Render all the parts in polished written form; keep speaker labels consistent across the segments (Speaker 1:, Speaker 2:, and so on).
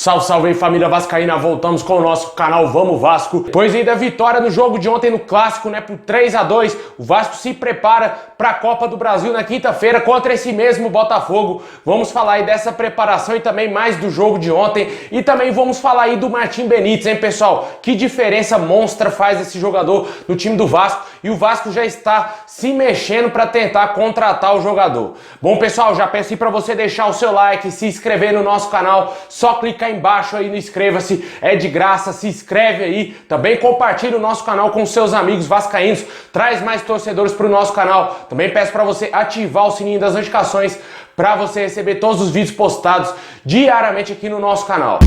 Speaker 1: Salve, salve aí, família vascaína, voltamos com o nosso canal Vamos Vasco. Depois aí da vitória no jogo de ontem no Clássico, né, por 3-2, o Vasco se prepara para a Copa do Brasil na quinta-feira contra esse mesmo Botafogo. Vamos falar aí dessa preparação e também mais do jogo de ontem e também vamos falar aí do Martim Benítez, hein, pessoal? Que diferença monstra faz esse jogador no time do Vasco e o Vasco já está se mexendo para tentar contratar o jogador. Bom, pessoal, já peço aí para você deixar o seu like, se inscrever no nosso canal, só clicar embaixo aí no inscreva-se, é de graça, se inscreve aí, também compartilha o nosso canal com seus amigos vascaínos, traz mais torcedores para o nosso canal, também peço para você ativar o sininho das notificações para você receber todos os vídeos postados diariamente aqui no nosso canal.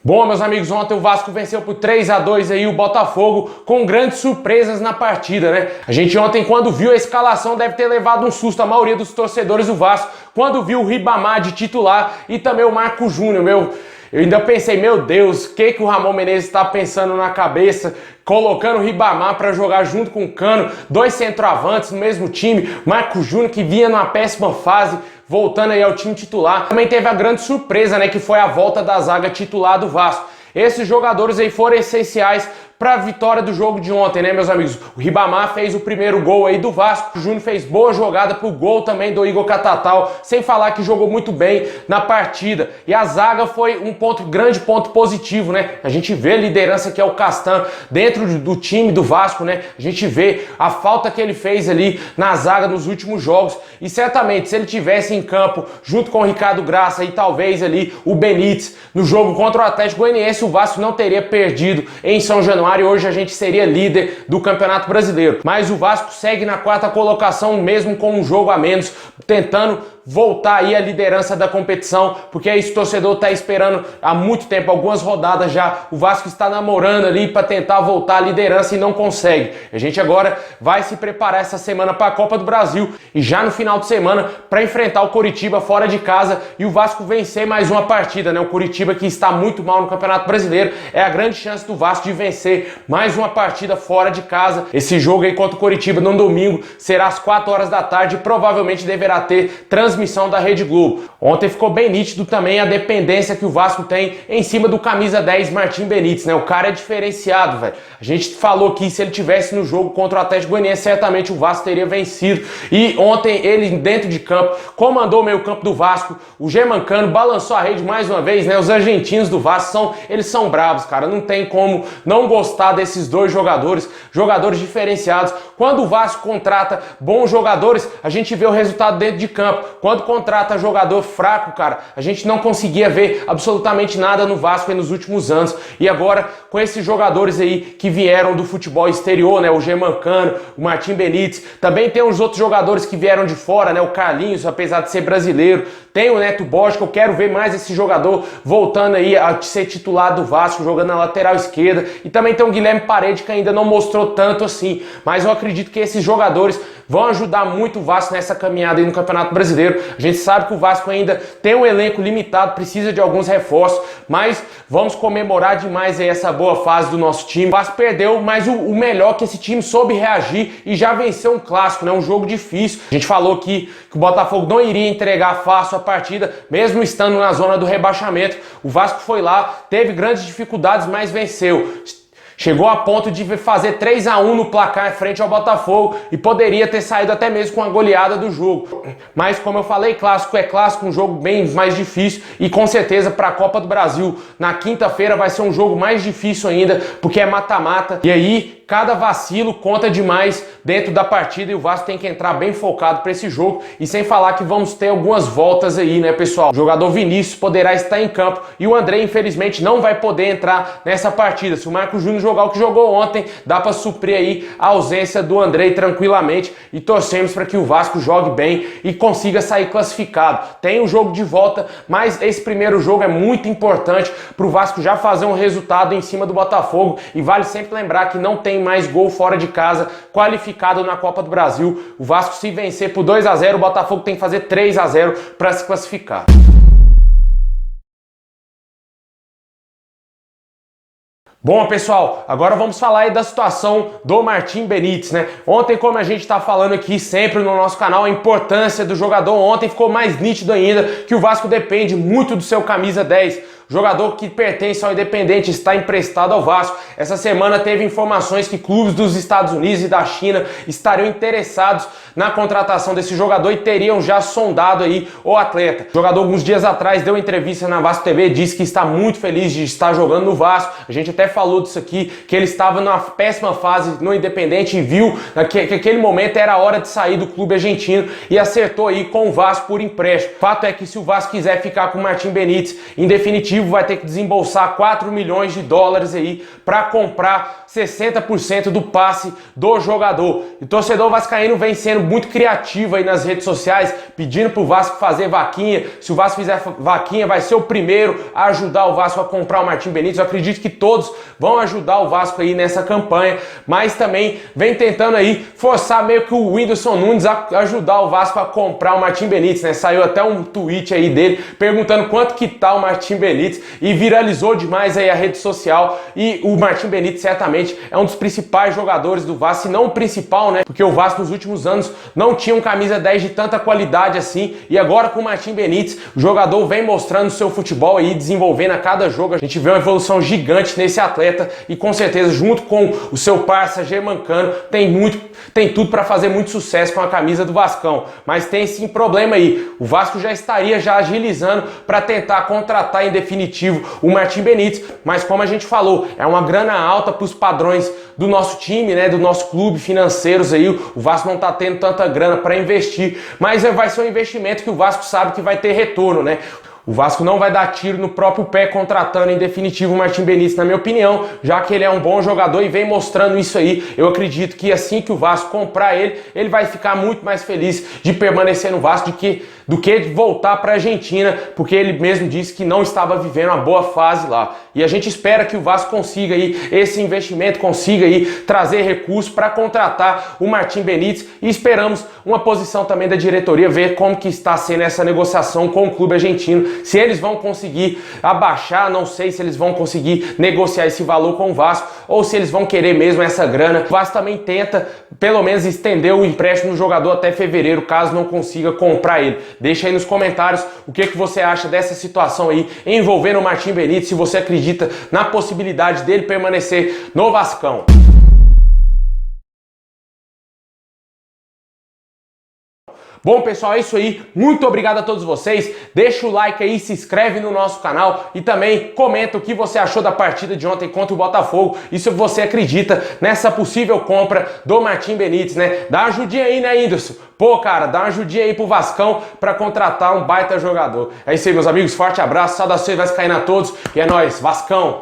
Speaker 1: Bom, meus amigos, ontem o Vasco venceu por 3-2 aí o Botafogo, com grandes surpresas na partida, né? A gente ontem, quando viu a escalação, deve ter levado um susto, a maioria dos torcedores do Vasco, quando viu o Ribamar de titular e também o Marco Júnior, eu ainda pensei, meu Deus, o que o Ramon Menezes está pensando na cabeça, colocando o Ribamar para jogar junto com o Cano, dois centroavantes no mesmo time, Marco Júnior que vinha numa péssima fase, voltando aí ao time titular. Também teve a grande surpresa, né, que foi a volta da zaga titular do Vasco. Esses jogadores aí foram essenciais para a vitória do jogo de ontem, né, meus amigos? O Ribamar fez o primeiro gol aí do Vasco, o Júnior fez boa jogada pro gol também do Igor Catatal, sem falar que jogou muito bem na partida. E a zaga foi um grande ponto positivo, né? A gente vê a liderança que é o Castan dentro do time do Vasco, né? A gente vê a falta que ele fez ali na zaga nos últimos jogos. E certamente, se ele tivesse em campo junto com o Ricardo Graça e talvez ali o Benítez no jogo contra o Atlético Goianiense, o Vasco não teria perdido em São Januário. E hoje a gente seria líder do Campeonato Brasileiro. Mas o Vasco segue na quarta colocação, mesmo com um jogo a menos, tentando voltar aí a liderança da competição, porque esse torcedor está esperando há muito tempo, algumas rodadas já. O Vasco está namorando ali para tentar voltar à liderança e não consegue. A gente agora vai se preparar essa semana para a Copa do Brasil e já no final de semana para enfrentar o Coritiba fora de casa e o Vasco vencer mais uma partida, né? O Coritiba, que está muito mal no Campeonato Brasileiro, é a grande chance do Vasco de vencer mais uma partida fora de casa. Esse jogo aí contra o Coritiba no domingo será às 4 horas da tarde e provavelmente deverá ter transmissão da Rede Globo. Ontem ficou bem nítido também a dependência que o Vasco tem em cima do camisa 10 Martim Benítez, né? O cara é diferenciado, velho. A gente falou que se ele tivesse no jogo contra o Atlético Goianiense, certamente o Vasco teria vencido. E ontem ele dentro de campo comandou o meio-campo do Vasco. O Germancano balançou a rede mais uma vez, né? Os argentinos do Vasco eles são bravos, cara. Não tem como não gostar desses dois jogadores diferenciados. Quando o Vasco contrata bons jogadores, a gente vê o resultado dentro de campo. Quando contrata jogador fraco, cara, a gente não conseguia ver absolutamente nada no Vasco aí nos últimos anos. E agora, com esses jogadores aí que vieram do futebol exterior, né? O Germancano, o Martim Benítez, também tem os outros jogadores que vieram de fora, né? O Carlinhos, apesar de ser brasileiro, tem o Neto Borges, que eu quero ver mais esse jogador voltando aí a ser titular do Vasco, jogando na lateral esquerda. E também tem o Guilherme Parede, que ainda não mostrou tanto assim. Mas eu acredito que esses jogadores vão ajudar muito o Vasco nessa caminhada aí no Campeonato Brasileiro. A gente sabe que o Vasco ainda tem um elenco limitado, precisa de alguns reforços, mas vamos comemorar demais aí essa boa fase do nosso time. O Vasco perdeu, mas o melhor é que esse time soube reagir e já venceu um clássico, né? Um jogo difícil. A gente falou que o Botafogo não iria entregar fácil a partida, mesmo estando na zona do rebaixamento. O Vasco foi lá, teve grandes dificuldades, mas venceu. Chegou a ponto de fazer 3-1 no placar frente ao Botafogo e poderia ter saído até mesmo com a goleada do jogo. Mas como eu falei, clássico é clássico, um jogo bem mais difícil e com certeza para a Copa do Brasil na quinta-feira vai ser um jogo mais difícil ainda, porque é mata-mata. E aí cada vacilo conta demais dentro da partida e o Vasco tem que entrar bem focado para esse jogo. E sem falar que vamos ter algumas voltas aí, né, pessoal? O jogador Vinícius poderá estar em campo e o André, infelizmente, não vai poder entrar nessa partida. Se o Marco Júnior jogar o que jogou ontem, dá para suprir aí a ausência do André tranquilamente e torcemos para que o Vasco jogue bem e consiga sair classificado. Tem o jogo de volta, mas esse primeiro jogo é muito importante para o Vasco já fazer um resultado em cima do Botafogo e vale sempre lembrar que não tem mais gol fora de casa qualificado na Copa do Brasil. O Vasco, se vencer por 2-0, o Botafogo tem que fazer 3-0 para se classificar. Bom, pessoal, agora vamos falar aí da situação do Martim Benítez, né? Ontem, como a gente tá falando aqui sempre no nosso canal, a importância do jogador, ontem ficou mais nítido ainda que o Vasco depende muito do seu camisa 10. Jogador que pertence ao Independente está emprestado ao Vasco. Essa semana teve informações que clubes dos Estados Unidos e da China estariam interessados na contratação desse jogador e teriam já sondado aí o atleta. O jogador, alguns dias atrás, deu entrevista na Vasco TV, disse que está muito feliz de estar jogando no Vasco. A gente até falou disso aqui, que ele estava numa péssima fase no Independente e viu que aquele momento era a hora de sair do clube argentino e acertou aí com o Vasco por empréstimo. Fato é que se o Vasco quiser ficar com o Martim Benítez, em definitivo, vai ter que desembolsar 4 milhões de dólares aí para comprar 60% do passe do jogador. E o torcedor vascaíno vem sendo muito criativo aí nas redes sociais, pedindo pro Vasco fazer vaquinha. Se o Vasco fizer vaquinha, vai ser o primeiro a ajudar o Vasco a comprar o Martim Benítez. Eu acredito que todos vão ajudar o Vasco aí nessa campanha, mas também vem tentando aí forçar meio que o Whindersson Nunes a ajudar o Vasco a comprar o Martim Benítez, né? Saiu até um tweet aí dele perguntando quanto que tá o Martim Benítez e viralizou demais aí a rede social. E o Martim Benítez certamente é um dos principais jogadores do Vasco, se não o principal, né? Porque o Vasco nos últimos anos não tinha um camisa 10 de tanta qualidade assim, e agora com o Martim Benítez, o jogador vem mostrando seu futebol aí, desenvolvendo a cada jogo. A gente vê uma evolução gigante nesse atleta e com certeza junto com o seu parça Germancano tem tudo para fazer muito sucesso com a camisa do Vascão. Mas tem sim problema aí. O Vasco já estaria agilizando para tentar contratar em definitivo o Martim Benítez, mas como a gente falou, é uma grana alta para os padrões do nosso time, né, do nosso clube, financeiros aí. O Vasco não tá tendo tanta grana para investir, mas vai ser um investimento que o Vasco sabe que vai ter retorno, né? O Vasco não vai dar tiro no próprio pé contratando em definitivo o Martim Benítez, na minha opinião, já que ele é um bom jogador e vem mostrando isso aí. Eu acredito que assim que o Vasco comprar ele vai ficar muito mais feliz de permanecer no Vasco do que de voltar para a Argentina, porque ele mesmo disse que não estava vivendo uma boa fase lá. E a gente espera que o Vasco consiga aí esse investimento, consiga aí trazer recursos para contratar o Martim Benítez, e esperamos uma posição também da diretoria, ver como que está sendo essa negociação com o clube argentino, se eles vão conseguir abaixar, não sei se eles vão conseguir negociar esse valor com o Vasco, ou se eles vão querer mesmo essa grana. O Vasco também tenta, pelo menos, estender o empréstimo do jogador até fevereiro, caso não consiga comprar ele. Deixa aí nos comentários o que você acha dessa situação aí envolvendo o Martim Benítez, se você acredita na possibilidade dele permanecer no Vascão. Bom, pessoal, é isso aí. Muito obrigado a todos vocês. Deixa o like aí, se inscreve no nosso canal e também comenta o que você achou da partida de ontem contra o Botafogo e se você acredita nessa possível compra do Martim Benítez, né? Dá uma ajudinha aí, né, Whindersson? Pô, cara, dá uma ajudinha aí pro Vascão para contratar um baita jogador. É isso aí, meus amigos. Forte abraço, saudações vascaínas a todos e é nóis, Vascão!